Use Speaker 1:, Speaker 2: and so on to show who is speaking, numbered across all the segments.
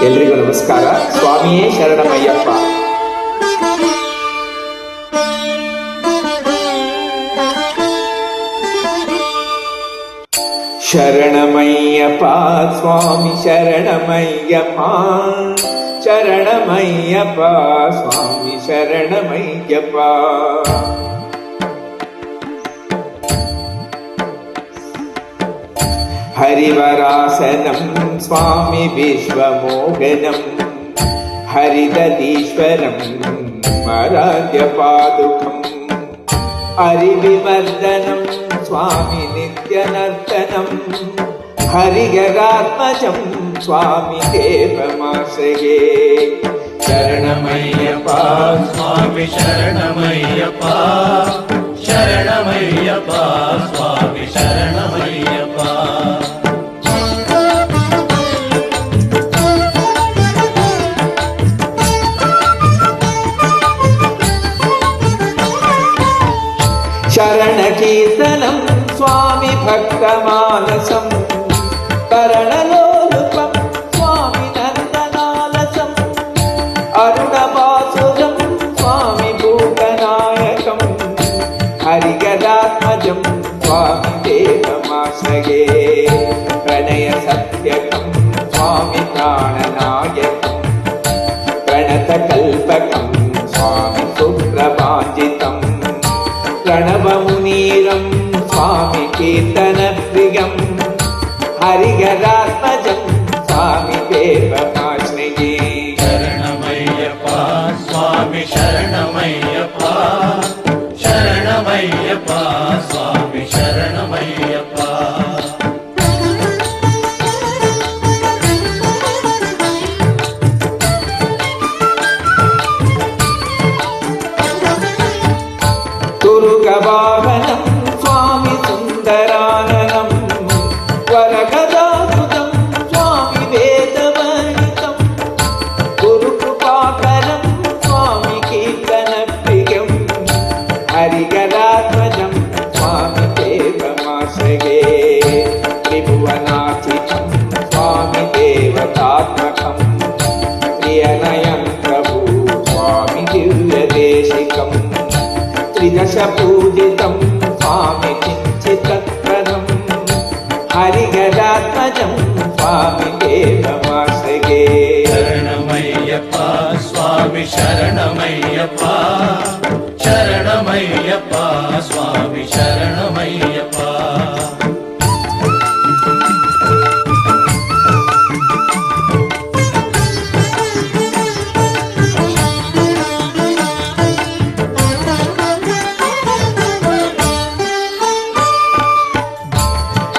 Speaker 1: ಎಲ್ರಿಗೂ ನಮಸ್ಕಾರ. ಸ್ವಾಮಿಯೇ ಶರಣಮಯ್ಯಪ್ಪ. ಶರಣಮಯ್ಯಪ್ಪ ಸ್ವಾಮಿ ಶರಣಮಯ್ಯಪ್ಪ, ಶರಣಮಯ್ಯಪ್ಪ ಸ್ವಾಮಿ ಶರಣಮಯ್ಯಪ್ಪ. ಹರಿವರಾಸನಂ ಸ್ವಾಮಿ ವಿಶ್ವಮೋಹನಂ, ಹರಿದತೀಶ್ವರಂ ಆರಾಧ್ಯ ಪಾದುಕಂ, ಹರಿವಿಮರ್ದನಂ ಸ್ವಾಮಿ ನಿತ್ಯನರ್ತನಂ, ಹರಿಗರಾತ್ಮಜಂ ಸ್ವಾಮಿ ದೇವಮಾಶ್ರಯೇ.
Speaker 2: ಶರಣಮಯ್ಯಪ್ಪ ಸ್ವಾಮಿ ಶರಣಮಯ್ಯಪ್ಪ, ಶರಣಮಯ್ಯಪ್ಪ ಸ್ವಾಮಿ ಶರಣಮಯ್ಯಪ್ಪ.
Speaker 1: ಶರಣ ಕೀರ್ತನಂ ಸ್ವಾಮಿ ಭಕ್ತಮಾನಸಂ, ಕರಣಲೋಲುಪಂ ಸ್ವಾಮಿ ನಂದನಾಲಸಂ, ಅರುಣಪಾಸುರಂ ಸ್ವಾಮಿ ಭೂತನಾಯಕಂ, ಹರಿಗದಾತ್ಮಜಂ ಸ್ವಾಮಿ ದೇವಮಾಶ್ರಯೇ. ಪ್ರಣಯ ಸತ್ಯಕಂ ಸ್ವಾಮಿ ಪ್ರಾಣನಾಯಕಂ, ಪ್ರಣತಕಲ್ಪಕಂ ಸ್ವಾಮಿ ಸುಪ್ರಭಾಜಿತಂ, ಪ್ರಣವಮುನೀರಂ ಸ್ವಾಮಿ ಕೀರ್ತನಪ್ರಿಯಂ, ಹರಿಗದಾತ್ಮಜಂ ಸ್ವಾಮಿ ದೇವಮಾಶ್ರಯೇ.
Speaker 2: ಶರಣಮಯ್ಯಪ್ಪ ಸ್ವಾಮಿ ಶರಣಮಯ್ಯಪ್ಪ, ಶರಣಮಯ್ಯಪ್ಪ ಸ್ವಾಮಿ ಶರಣಮಯ್ಯಪ್ಪ.
Speaker 1: ತುರುಗವಾಹನಂ ಸ್ವಾಮಿ ಸುಂದರಾನನಂ, ವರಗದಾಸುತಂ ಸ್ವಾಮಿ ವೇದವರ್ಣಿತಂ, ಗುರುಕೃಪಾಕರಂ ಸ್ವಾಮಿ ಕೀರ್ತನಪ್ರಿಯಂ, ಹರಿಗದಾತ್ಮಜಂ ಸ್ವಾಮಿ ದೇವಮಾಶ್ರಯೇ. ತ್ರಿಭುವನಾಥಿತಂ ಸ್ವಾಮಿ ದೇವತಾತ್ಮಕಂ, ಪ್ರಿಯನಯಂ ಪ್ರಭು ಸ್ವಾಮಿ ದಿವ್ಯದೇಶಿಕಂ, ತ್ರಿದಶ ಪೂಜಿತಂ ಸ್ವಾಮಿ ಕಿಂಚಿತಪ್ರದಂ, ಹರಿಗದಾತ್ಮಜಂ ಸ್ವಾಮಿ ದೇವಮಾಶ್ರಯೇ.
Speaker 2: ಶರಣಮಯ್ಯಪ್ಪ ಸ್ವಾಮಿ ಶರಣಮಯ್ಯಪ್ಪ, ಶರಣಮಯ್ಯಪ್ಪ ಸ್ವಾಮಿ ಶರಣಮಯ್ಯಪ್ಪ.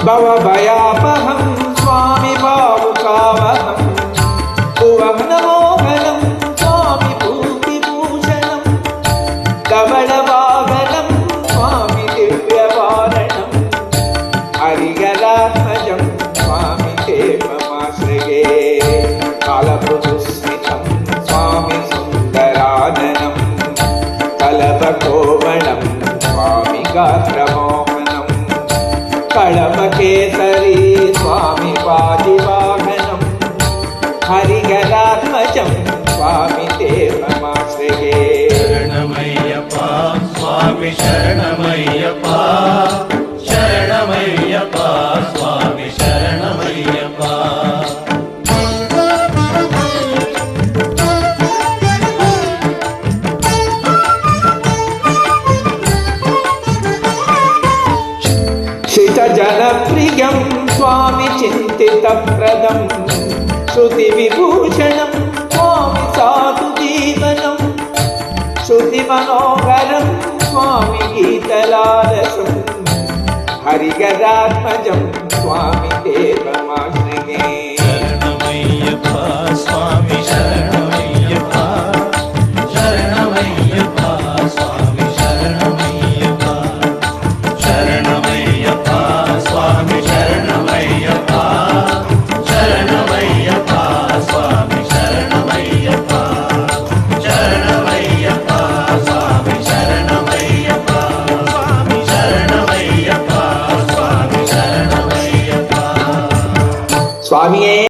Speaker 1: ಭವಭಯಾಪಹಂ ಸ್ವಾಮಿ ಭಾವುಕಾವಹಂ, ಭುವನಮೋಹನಂ ಸ್ವಾಮಿ ಭೂತಿಭೂಷಣಂ, ಧವಳವಾಹನಂ ಸ್ವಾಮಿ ದಿವ್ಯವಾರಣಂ, ಹರಿಗದಾತ್ಮಜಂ ಸ್ವಾಮಿ ದೇವಮಾಶ್ರಯೇ. ಕಾಲಮೃದುಸ್ಮಿತಂ ಸ್ವಾಮಿ ಸುಂದರಾನನಂ, ಕಲಭಕೋಮಳಂ ಸ್ವಾಮಿ ಗಾತ್ರಮೋಹನಂ, ಕಳಮಕೇಸರಿ ಸ್ವಾಮಿ ವಾಜಿವಾಹನಂ, ಹರಿಗದಾತ್ಮಜಂ ಸ್ವಾಮಿ ದೇವಮಾಶ್ರಯೇ.
Speaker 2: ಶರಣಮಯ್ಯಪ್ಪ ಸ್ವಾಮಿ ಶರಣಮಯ್ಯಪ್ಪ, ಶರಣಮಯ್ಯಪ್ಪ ಸ್ವಾಮಿ ಶರಣಮಯ್ಯಪ್ಪ.
Speaker 1: ಶ್ರಿತಜನಪ್ರಿಯಂ ಸ್ವಾಮಿ ಚಿಂತಿತಪ್ರದಂ, ಶ್ರುತಿವಿಭೂಷಣಂ ಸ್ವಾಮಿ ಸಾಧುಜೀವನಂ, ಶ್ರುತಿಮನೋಹರಂ ಸ್ವಾಮಿ ಗೀತಲಾಲಸಂ, ಹರಿಗದಾತ್ಮಜಂ ಸ್ವಾಮಿ ದೇವಮಾಶ್ರಯೇ.